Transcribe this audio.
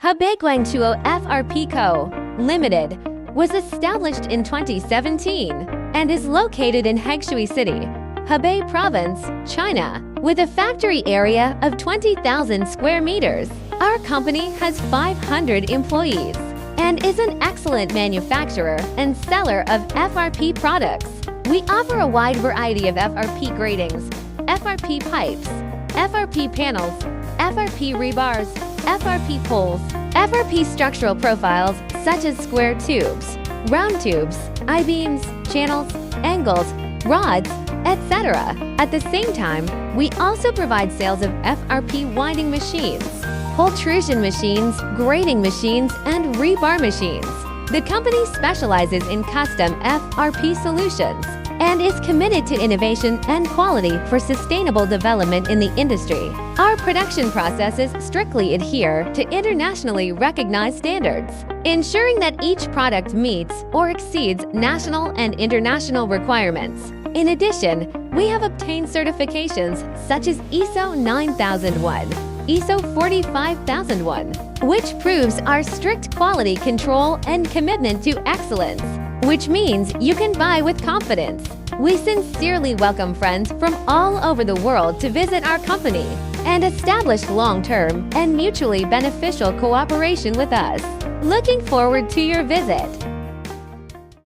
Hebei GTOFRP Co. Limited was established in 2017 and is located in Hegshui City, Hebei Province, China, with a factory area of 20,000 square meters. Our company has 500 employees and is an excellent manufacturer and seller of FRP products. We offer a wide variety of FRP gratings, FRP pipes, FRP panels, FRP rebars, FRP poles, FRP structural profiles such as square tubes, round tubes, I-beams, channels, angles, rods, etc. At the same time, we also provide sales of FRP winding machines, pultrusion machines, grating machines, and rebar machines. The company specializes in custom FRP solutions and is committed to innovation and quality for sustainable development in the industry. Our production processes strictly adhere to internationally recognized standards, ensuring that each product meets or exceeds national and international requirements. In addition, we have obtained certifications such as ISO 9001, ISO 45001, which proves our strict quality control and commitment to excellence, which means you can buy with confidence. We sincerely welcome friends from all over the world to visit our company and establish long-term and mutually beneficial cooperation with us. Looking forward to your visit.